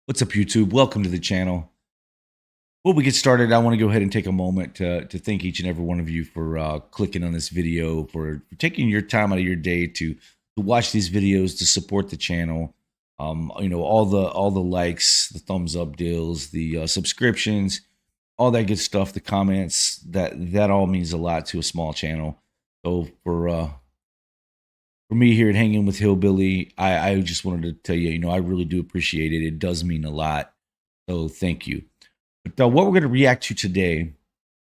What's up, YouTube? Welcome to the channel. Before we get started, I want to go ahead and take a moment to thank each and every one of you for clicking on this video, for taking your time out of your day to watch these videos, to support the channel. All the likes, the thumbs up deals, the subscriptions, all that good stuff, the comments. That all means a lot to a small channel. So for me here at Hanging with Hillbilly, I just wanted to tell you, I really do appreciate it. It does mean a lot. So thank you. But what we're going to react to today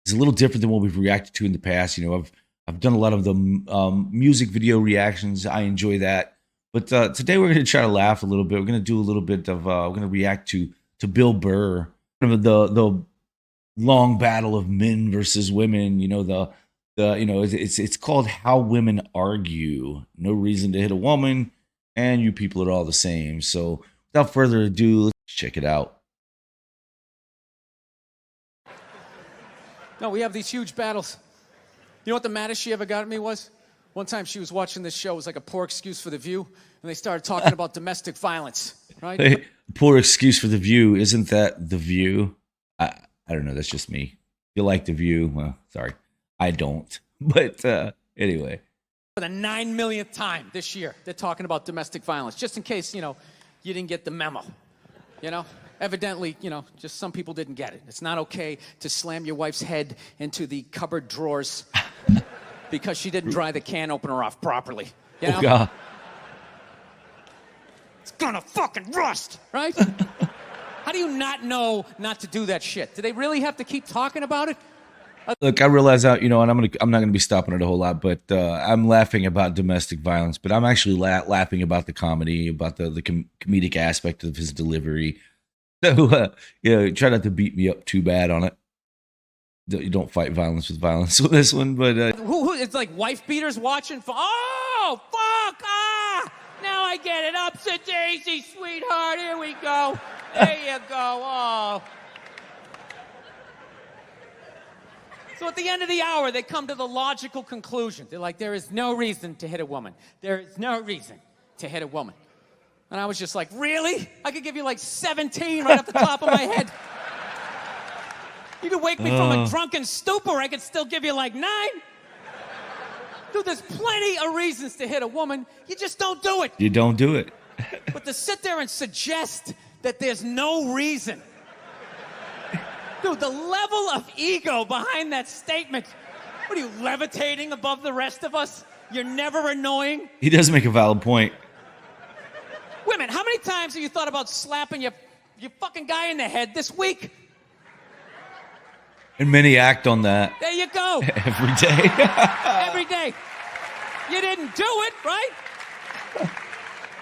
is a little different than what we've reacted to in the past. I've done a lot of the music video reactions. I enjoy that. But today we're going to try to laugh a little bit. We're going to do a little bit of, we're going to react to Bill Burr, the long battle of men versus women. It's called How Women Argue. No reason to hit a woman, and you people are all the same. So without further ado, let's check it out. No, we have these huge battles. You know what the maddest she ever got at me was? One time she was watching this show. It was like a poor excuse for The View, and they started talking about domestic violence, right? Hey, poor excuse for The View. Isn't that The View? I don't know. That's just me. If you like The View, well, sorry. I don't. But anyway. For the 9 millionth time this year, they're talking about domestic violence, just in case, you didn't get the memo, Evidently, just some people didn't get it. It's not okay to slam your wife's head into the cupboard drawers because she didn't dry the can opener off properly. Oh, God. It's gonna fucking rust, right? How do you not know not to do that shit? Do they really have to keep talking about it? Look, I realize that, and I'm not going to be stopping it a whole lot, but I'm laughing about domestic violence, but I'm actually laughing about the comedy, about the comedic aspect of his delivery. So, try not to beat me up too bad on it. You don't fight violence with violence with this one, but who it's like wife beaters watching for. Oh, fuck! Ah, now I get it. Upset daisy, sweetheart. Here we go. There you go. Oh. So at the end of the hour, they come to the logical conclusion. They're like, there is no reason to hit a woman. There is no reason to hit a woman. And I was just like, really? I could give you like 17 right off the top of my head. You could wake me from a drunken stupor, I could still give you like 9. Dude, there's plenty of reasons to hit a woman. You just don't do it. you don't do it. But to sit there and suggest that there's no reason. Dude, the level of ego behind that statement. What are you, levitating above the rest of us? You're never annoying? He does make a valid point. Women, how many times have you thought about slapping your fucking guy in the head this week? And many act on that. There you go. Every day. Every day. You didn't do it, right?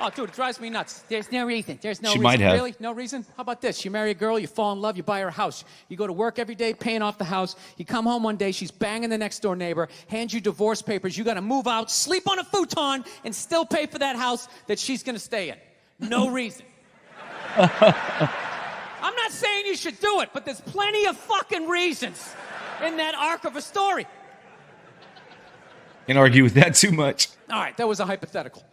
Oh, dude, it drives me nuts. There's no reason. There's no reason. Might have. Really? No reason? How about this? You marry a girl, you fall in love, you buy her a house. You go to work every day, paying off the house. You come home one day, she's banging the next door neighbor, hands you divorce papers. You got to move out, sleep on a futon, and still pay for that house that she's going to stay in. No reason. I'm not saying you should do it, but there's plenty of fucking reasons in that arc of a story. Can't argue with that too much. All right, that was a hypothetical.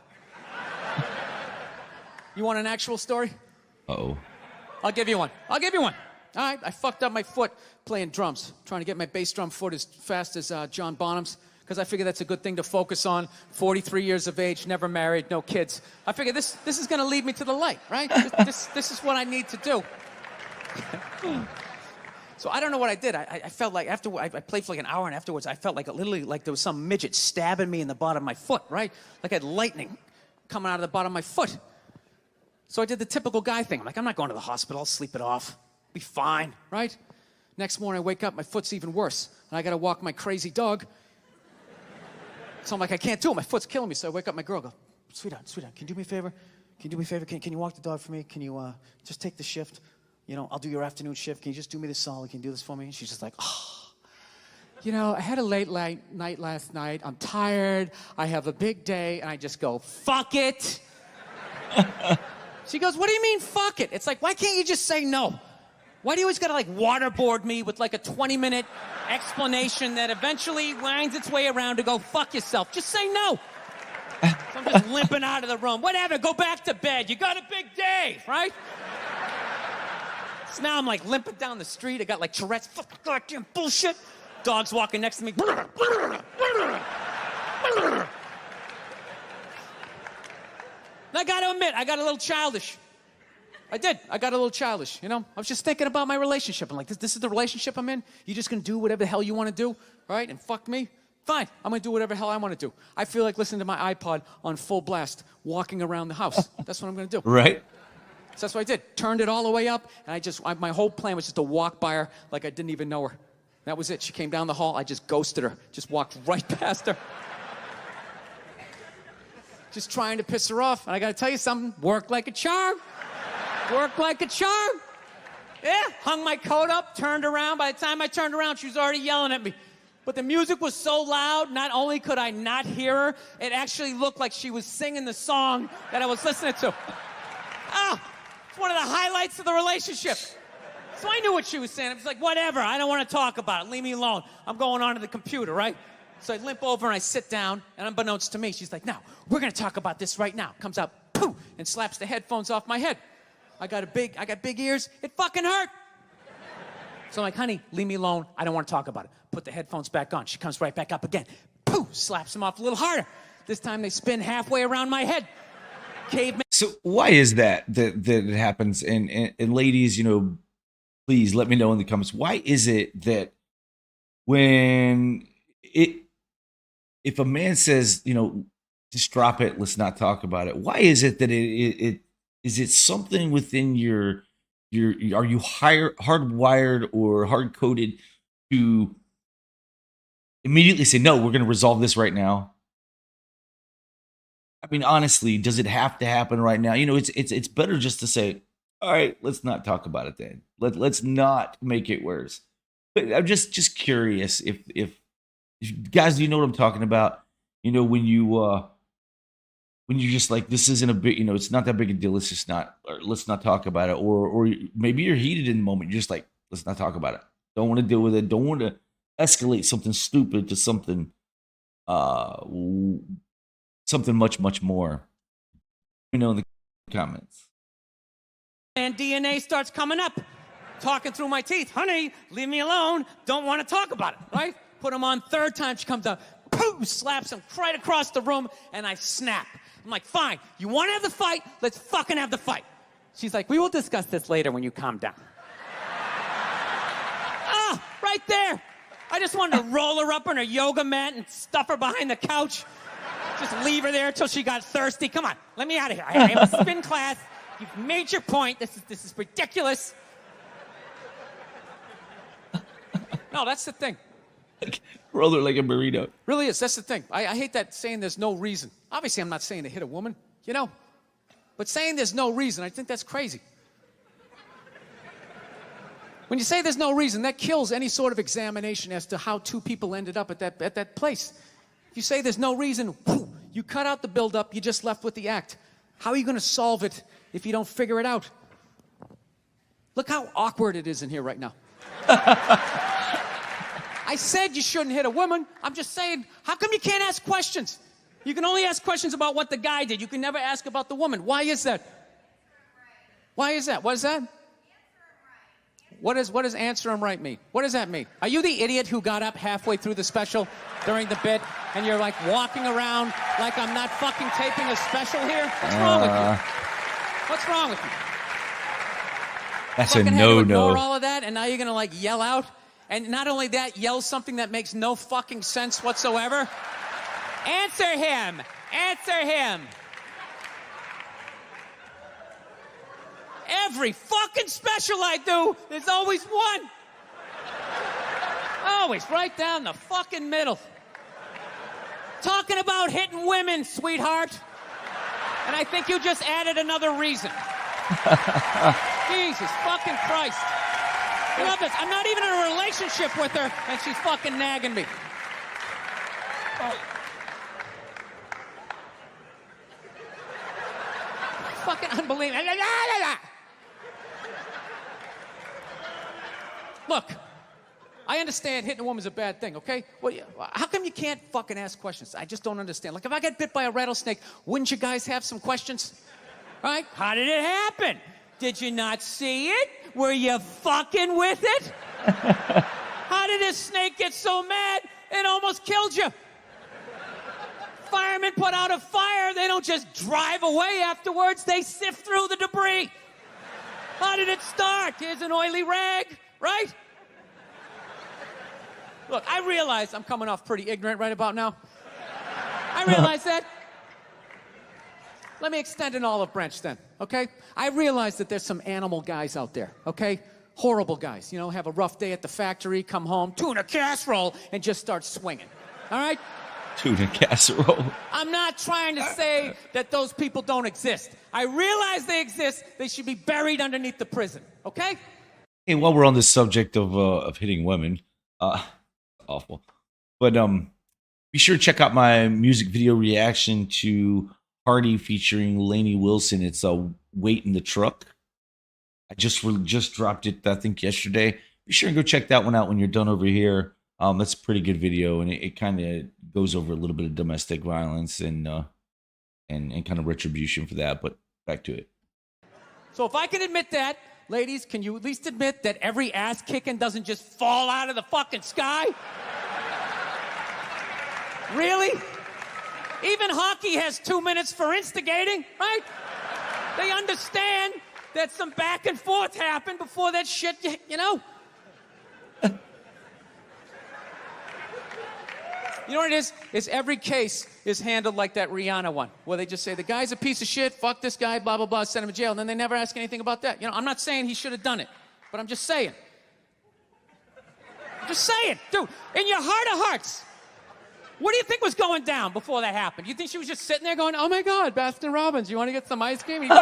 You want an actual story? Uh-oh. I'll give you one. All right, I fucked up my foot playing drums, trying to get my bass drum foot as fast as John Bonham's, because I figure that's a good thing to focus on. 43 years of age, never married, no kids. I figure this is going to lead me to the light, right? This is what I need to do. So I don't know what I did. I felt like after I played for like an hour, and afterwards I felt like literally like there was some midget stabbing me in the bottom of my foot, right? Like I had lightning coming out of the bottom of my foot. So I did the typical guy thing. I'm like, I'm not going to the hospital. I'll sleep it off. Be fine, right? Next morning I wake up, my foot's even worse, and I got to walk my crazy dog. So I'm like, I can't do it. My foot's killing me. So I wake up my girl, go, sweetheart, can you do me a favor? Can you do me a favor? Can you walk the dog for me? Can you just take the shift? I'll do your afternoon shift. Can you just do me this solid? Can you do this for me? And she's just like, I had a late night last night. I'm tired. I have a big day. And I just go, fuck it. She goes, what do you mean, fuck it? It's like, why can't you just say no? Why do you always gotta like waterboard me with like a 20-minute explanation that eventually winds its way around to go, fuck yourself? Just say no. So I'm just limping out of the room. Whatever, go back to bed. You got a big day, right? So now I'm like limping down the street. I got like Tourette's. Fucking goddamn bullshit. Dog's walking next to me. And I got to admit, I got a little childish. I did. I got a little childish, you know? I was just thinking about my relationship. I'm like, this is the relationship I'm in? You just gonna do whatever the hell you wanna do, right? And fuck me? Fine. I'm gonna do whatever the hell I wanna do. I feel like listening to my iPod on full blast, walking around the house. That's what I'm gonna do. Right. So that's what I did. Turned it all the way up, and my whole plan was just to walk by her like I didn't even know her. That was it. She came down the hall. I just ghosted her. Just walked right past her. Just trying to piss her off. And I gotta tell you something. Worked like a charm. Worked like a charm. Yeah, hung my coat up, turned around. By the time I turned around, she was already yelling at me. But the music was so loud, not only could I not hear her, it actually looked like she was singing the song that I was listening to. It's one of the highlights of the relationship. So I knew what she was saying. I was like, whatever, I don't want to talk about it. Leave me alone. I'm going on to the computer, right? So I limp over and I sit down, and unbeknownst to me, she's like, no, we're going to talk about this right now. Comes out, poof, and slaps the headphones off my head. I got big ears. It fucking hurt. So I'm like, honey, leave me alone. I don't want to talk about it. Put the headphones back on. She comes right back up again. Poof, slaps them off a little harder. This time they spin halfway around my head. Caveman. So why is that it happens? And ladies, you know, please let me know in the comments. Why is it that when if a man says, you know, just drop it, let's not talk about it. Why is it that is it something within your are you hardwired or hard coded to immediately say, no, we're going to resolve this right now? I mean, honestly, does it have to happen right now? You know, it's better just to say, all right, let's not talk about it then. Let's not make it worse. But I'm just curious if guys, do you know what I'm talking about? You know, when you're just like, this isn't a big, you know, it's not that big a deal. Let's not talk about it. Or maybe you're heated in the moment. You're just like, let's not talk about it. Don't want to deal with it. Don't want to escalate something stupid to something, something much, much more. You know, in the comments. And DNA starts coming up, talking through my teeth. Honey, leave me alone. Don't want to talk about it, right? Put him on third time. She comes up, poof, slaps him right across the room, and I snap. I'm like, fine, you want to have the fight? Let's fucking have the fight. She's like, we will discuss this later when you calm down. Right there. I just wanted to roll her up on her yoga mat and stuff her behind the couch. Just leave her there until she got thirsty. Come on, let me out of here. I have a spin class. You've made your point. This is ridiculous. No, that's the thing. Roll her like a burrito. Really is. That's the thing. I hate that saying there's no reason. Obviously, I'm not saying to hit a woman, you know. But saying there's no reason, I think that's crazy. When you say there's no reason, that kills any sort of examination as to how two people ended up at that place. If you say there's no reason, you cut out the build-up, you're just left with the act. How are you going to solve it if you don't figure it out? Look how awkward it is in here right now. I said you shouldn't hit a woman. I'm just saying, how come you can't ask questions? You can only ask questions about what the guy did. You can never ask about the woman. Why is that? Why is that? What is that? What does answer him right mean? What does that mean? Are you the idiot who got up halfway through the special during the bit and you're like walking around like I'm not fucking taping a special here? What's wrong with you? What's wrong with you? That's fucking a had no-no. to ignore all of that and now you're gonna like yell out? And not only that, yell something that makes no fucking sense whatsoever? Answer him! Answer him! Every fucking special I do, there's always one. Always right down the fucking middle. Talking about hitting women, sweetheart. And I think you just added another reason. Jesus fucking Christ. I love this. I'm not even in a relationship with her, and she's fucking nagging me. Oh. Fucking unbelievable. Look, I understand hitting a woman's a bad thing, okay? Well, how come you can't fucking ask questions? I just don't understand. Like, if I get bit by a rattlesnake, wouldn't you guys have some questions? Right? How did it happen? Did you not see it? Were you fucking with it? How did this snake get so mad it almost killed you? Firemen put out a fire. They don't just drive away afterwards. They sift through the debris. How did it start? Here's an oily rag, right? Look, I realize I'm coming off pretty ignorant right about now. I realize that. Let me extend an olive branch then, okay? I realize that there's some animal guys out there, okay? Horrible guys, you know, have a rough day at the factory, come home, tuna casserole, and just start swinging, all right? Tuna casserole. I'm not trying to say that those people don't exist. I realize they exist. They should be buried underneath the prison, okay? Hey, while we're on this subject of hitting women, awful. But be sure to check out my music video reaction to Hardy featuring Lainey Wilson. It's Wait in the Truck. I just dropped it, I think, yesterday. Be sure and go check that one out when you're done over here. That's a pretty good video, and it kind of goes over a little bit of domestic violence and kind of retribution for that. But back to it. So if I can admit that, ladies, can you at least admit that every ass kicking doesn't just fall out of the fucking sky? Really? Even hockey has 2 minutes for instigating, right? They understand that some back and forth happened before that shit, you know? You know what it is? Is every case is handled like that Rihanna one, where they just say, the guy's a piece of shit, fuck this guy, blah, blah, blah, send him to jail, and then they never ask anything about that. You know, I'm not saying he should have done it, but I'm just saying. I'm just saying, dude, in your heart of hearts, what do you think was going down before that happened? You think she was just sitting there going, oh my God, Baskin Robbins, you want to get some ice cream? You know?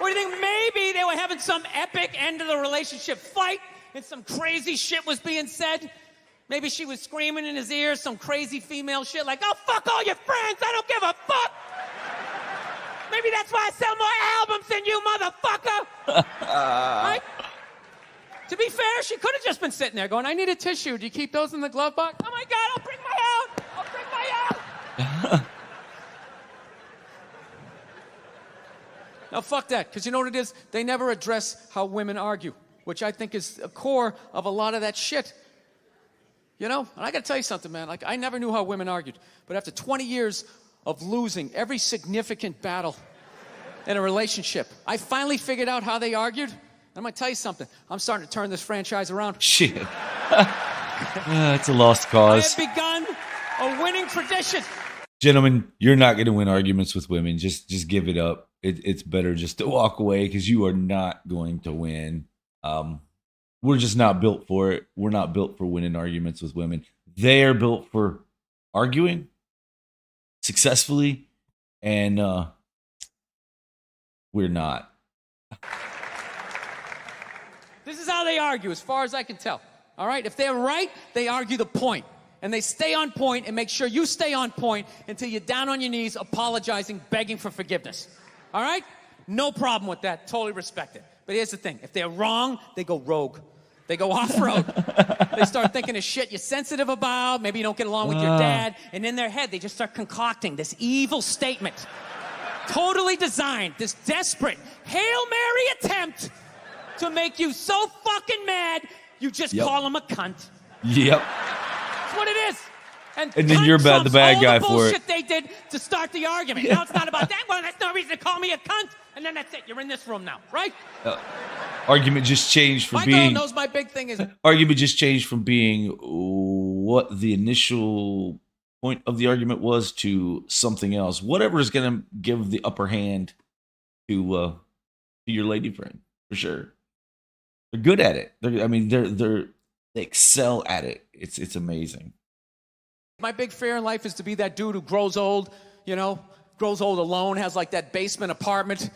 Or do you think maybe they were having some epic end of the relationship fight and some crazy shit was being said? Maybe she was screaming in his ear some crazy female shit like, oh, fuck all your friends, I don't give a fuck. Maybe that's why I sell more albums than you, motherfucker. Right? To be fair, she could have just been sitting there going, I need a tissue. Do you keep those in the glove box? Oh my God, I'll bring my out. I'll bring my out. Now, fuck that, because you know what it is? They never address how women argue, which I think is a core of a lot of that shit. You know? And I got to tell you something, man. Like, I never knew how women argued. But after 20 years of losing every significant battle in a relationship, I finally figured out how they argued. And I'm going to tell you something. I'm starting to turn this franchise around. Shit. It's a lost cause. I have begun a winning tradition. Gentlemen, you're not going to win arguments with women. Just give it up. It's better just to walk away because you are not going to win. We're just not built for it. We're not built for winning arguments with women. They are built for arguing successfully, and we're not. This is how they argue, as far as I can tell. All right? If they're right, they argue the point. And they stay on point and make sure you stay on point until you're down on your knees, apologizing, begging for forgiveness. All right? No problem with that. Totally respect it. But here's the thing. If they're wrong, they go rogue. They go off-road. They start thinking of shit you're sensitive about. Maybe you don't get along with your dad. And in their head, they just start concocting this evil statement. Totally designed. This desperate Hail Mary attempt to make you so fucking mad, you just call them a cunt. Yep. That's what it is. And then you're the bad guy for it. Bullshit they did to start the argument. Now it's not about that. Well, that's no reason to call me a cunt. And then that's it. You're in this room now, right? Argument just changed from my being. girl knows my big thing is. Argument just changed from being what the initial point of the argument was to something else. Whatever is going to give the upper hand to your lady friend, for sure. They're good at it. They excel at it. It's amazing. My big fear in life is to be that dude who grows old, you know, grows old alone, has like that basement apartment,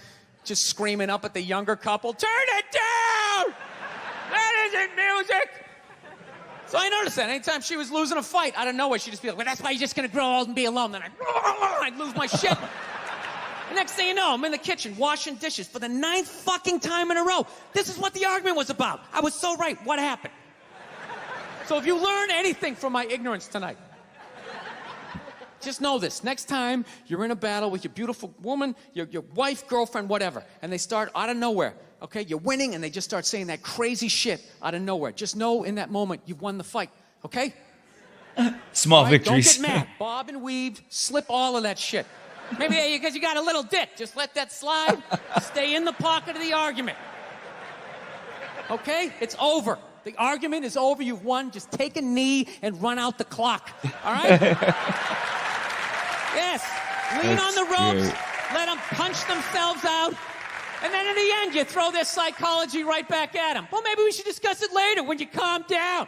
just screaming up at the younger couple, turn it down! That isn't music! So I noticed that anytime she was losing a fight, out of nowhere, she'd just be like, well, that's why you're just gonna grow old and be alone. Then I'd lose my shit. The next thing you know, I'm in the kitchen washing dishes for the 9th fucking time in a row. This is what the argument was about. I was so right. What happened? So if you learn anything from my ignorance tonight, just know this. Next time you're in a battle with your beautiful woman, your wife, girlfriend, whatever, and they start out of nowhere, okay? You're winning, and they just start saying that crazy shit out of nowhere. Just know in that moment you've won the fight, okay? Small Right? victories. Don't get mad. Bob and weave, slip all of that shit. Maybe because you got a little dick. Just let that slide. Stay in the pocket of the argument. Okay? It's over. The argument is over. You've won. Just take a knee and run out the clock. All right? Yes. Lean on the ropes. Great. Let them punch themselves out. And then in the end, you throw their psychology right back at them. Well, maybe we should discuss it later when you calm down.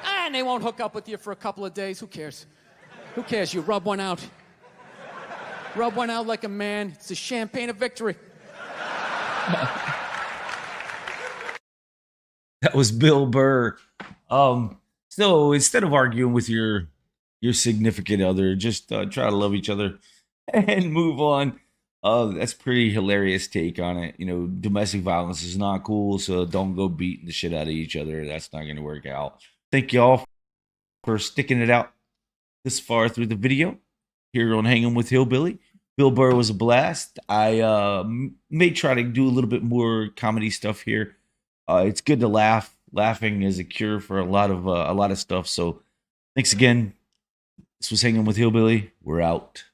And they won't hook up with you for a couple of days. Who cares? Who cares? You rub one out. Rub one out like a man. It's the champagne of victory. That was Bill Burr. So instead of arguing with your significant other, just try to love each other and move on. That's pretty hilarious take on it. You know, domestic violence is not cool, so don't go beating the shit out of each other. That's not going to work out. Thank y'all for sticking it out this far through the video here on Hanging with Hillbilly. Bill Burr was a blast. I may try to do a little bit more comedy stuff here. It's good to laugh. Laughing is a cure for a lot of stuff. So thanks again. This was Hanging with Hillbilly. We're out.